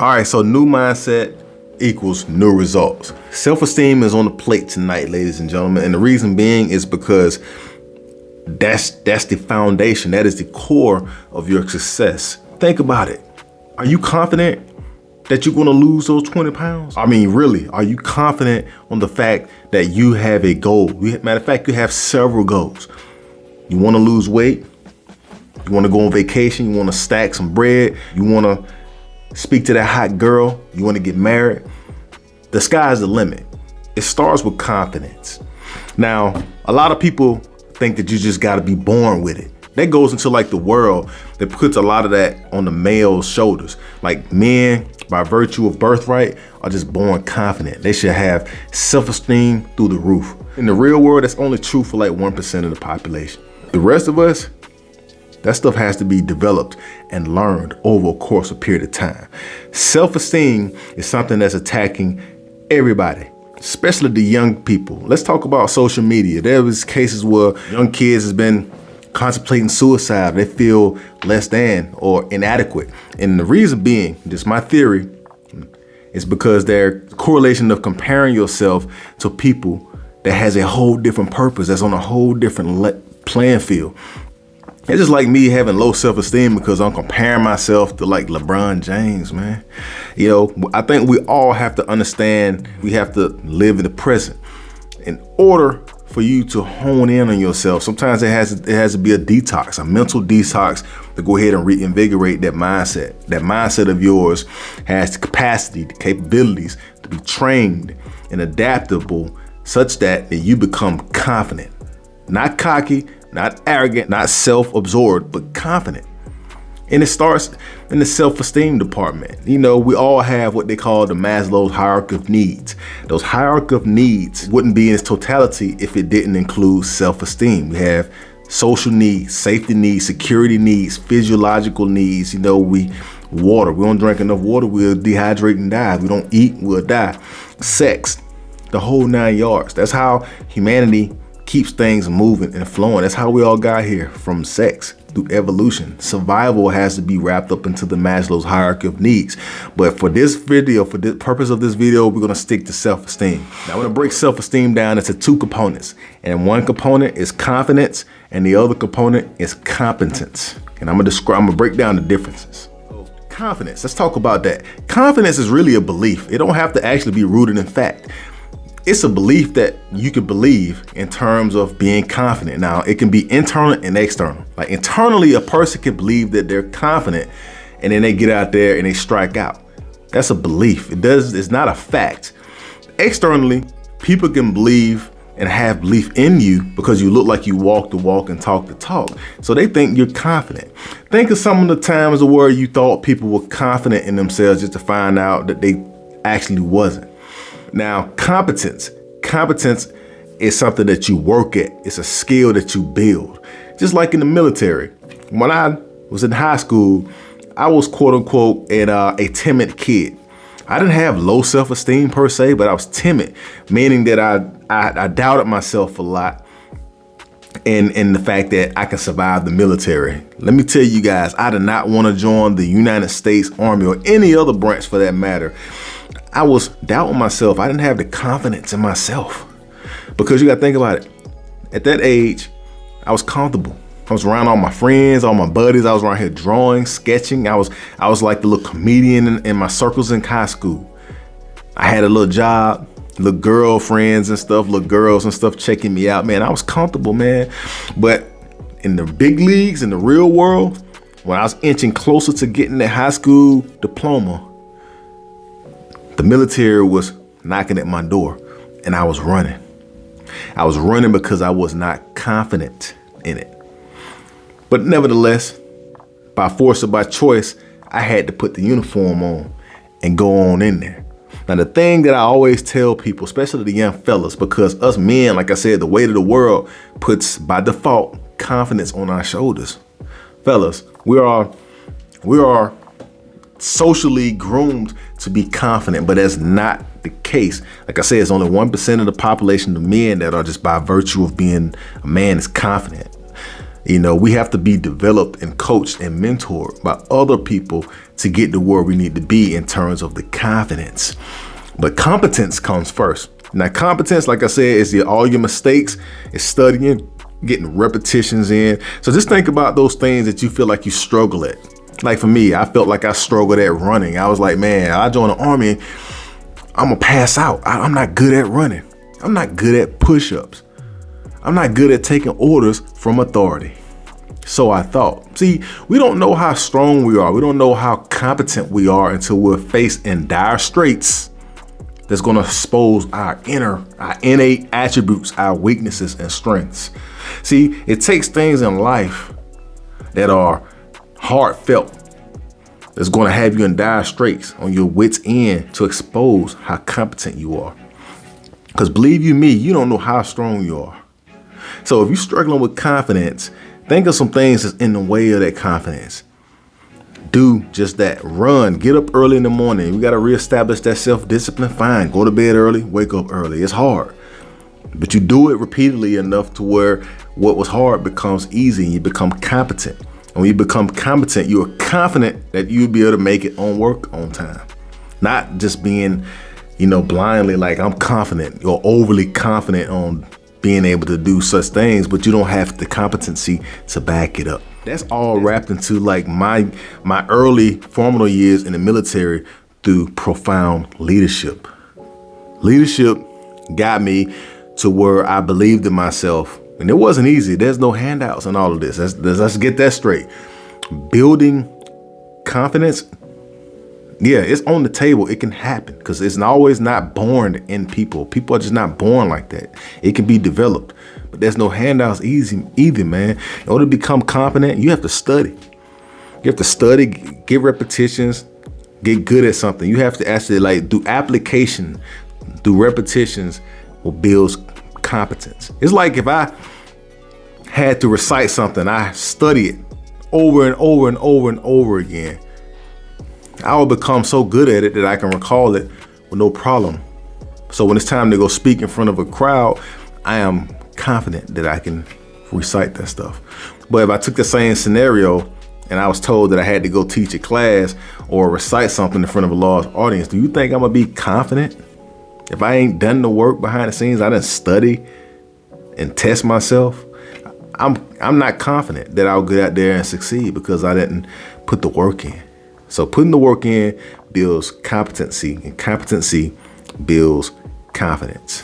All right, so new mindset equals new results. Self-esteem is on the plate tonight, ladies and gentlemen. And the reason being is because that's the foundation. That is the core of your success. Think about it. Are you confident that you're gonna lose those 20 pounds? I mean, really, are you confident on the fact that you have a goal? Matter of fact, you have several goals. You wanna lose weight, you wanna go on vacation, you wanna stack some bread, you wanna speak to that hot girl, you wanna get married. The sky's the limit. It starts with confidence. Now, a lot of people think that you just gotta be born with it. That goes into like the world that puts a lot of that on the male's shoulders. Like men, by virtue of birthright, are just born confident. They should have self-esteem through the roof. In the real world, that's only true for like 1% of the population. The rest of us, that stuff has to be developed and learned over a course of period of time. Self-esteem is something that's attacking everybody, especially the young people. Let's talk about social media. There was cases where young kids has been contemplating suicide. They feel less than or inadequate. And the reason being, just my theory, is because there's a correlation of comparing yourself to people that has a whole different purpose, that's on a whole different playing field. It's just like me having low self-esteem because I'm comparing myself to like LeBron James, man. You know, I think we all have to understand we have to live in the present. In order for you to hone in on yourself, sometimes it has to be a detox, a mental detox to go ahead and reinvigorate that mindset. That mindset of yours has the capacity, the capabilities to be trained and adaptable such that you become confident, not cocky, not arrogant, not self-absorbed, but confident. And it starts in the self-esteem department. You know, we all have what they call the Maslow's hierarchy of needs. Those hierarchy of needs wouldn't be in its totality if it didn't include self-esteem. We have social needs, safety needs, security needs, physiological needs. You know, water. We don't drink enough water, we'll dehydrate and die. We don't eat, we'll die. Sex, the whole 9 yards. That's how humanity keeps things moving and flowing. That's how we all got here, from sex through evolution. Survival has to be wrapped up into the Maslow's hierarchy of needs. But for this video, for the purpose of this video, we're gonna stick to self-esteem. Now I'm gonna break self-esteem down into two components. And one component is confidence and the other component is competence. And I'm gonna break down the differences. Confidence, let's talk about that. Confidence is really a belief. It don't have to actually be rooted in fact. It's a belief that you can believe in terms of being confident. Now, it can be internal and external. Like internally, a person can believe that they're confident and then they get out there and they strike out. That's a belief. It's not a fact. Externally, people can believe and have belief in you because you look like you walk the walk and talk the talk. So they think you're confident. Think of some of the times where you thought people were confident in themselves just to find out that they actually wasn't. Now, competence is something that you work at. It's a skill that you build. Just like in the military. When I was in high school, I was quote unquote a timid kid. I didn't have low self-esteem per se, but I was timid, meaning that I doubted myself a lot and the fact that I can survive the military. Let me tell you guys, I did not want to join the United States Army or any other branch for that matter. I was doubting myself. I didn't have the confidence in myself because you got to think about it. At that age, I was comfortable. I was around all my friends, all my buddies. I was around here drawing, sketching. I was like the little comedian in my circles in high school. I had a little job, little girlfriends and stuff, little girls and stuff checking me out. Man, I was comfortable, man. But in the big leagues, in the real world, when I was inching closer to getting that high school diploma, the military was knocking at my door and I was running. I was running because I was not confident in it. But nevertheless, by force or by choice, I had to put the uniform on and go on in there. Now, the thing that I always tell people, especially the young fellas, because us men, like I said, the weight of the world puts by default confidence on our shoulders. Fellas, we are socially groomed to be confident, but that's not the case. Like I said, it's only 1% of the population of men that are just by virtue of being a man is confident. You know, we have to be developed and coached and mentored by other people to get to where we need to be in terms of the confidence. But competence comes first. Now, competence, like I said, is all your mistakes, it's studying, getting repetitions in. So just think about those things that you feel like you struggle at. Like for me, I felt like I struggled at running. I was like, man, I joined the Army, I'm gonna pass out. I'm not good at running. I'm not good at push-ups. I'm not good at taking orders from authority. So I thought. See, we don't know how strong we are. We don't know how competent we are until we're faced in dire straits that's gonna expose our innate attributes, our weaknesses and strengths. See, it takes things in life that are heartfelt, that's going to have you in dire straits on your wits end to expose how competent you are. Because believe you me, you don't know how strong you are. So if you're struggling with confidence, think of some things that's in the way of that confidence. Do just that. Run, get up early in the morning. You got to reestablish that self-discipline. Fine, go to bed early, wake up early. It's hard, but you do it repeatedly enough to where what was hard becomes easy and you become competent. And when you become competent, you are confident that you'll be able to make it on work on time. Not just being, blindly like I'm confident. You're overly confident on being able to do such things, but you don't have the competency to back it up. That's all wrapped into like my early formative years in the military through profound leadership. Leadership got me to where I believed in myself. And it wasn't easy. There's no handouts and all of this. Let's get that straight. Building confidence, yeah, it's on the table. It can happen because it's always not born in people. People are just not born like that. It can be developed, but there's no handouts either, man. In order to become confident, you have to study. You have to study, get repetitions, get good at something. You have to actually do application, do repetitions will build competence. It's like if I had to recite something, I study it over and over and over and over again. I will become so good at it that I can recall it with no problem. So when it's time to go speak in front of a crowd, I am confident that I can recite that stuff. But if I took the same scenario and I was told that I had to go teach a class or recite something in front of a large audience, do you think I'm gonna be confident? If I ain't done the work behind the scenes, I didn't study and test myself, I'm not confident that I'll get out there and succeed because I didn't put the work in. So putting the work in builds competency, and competency builds confidence.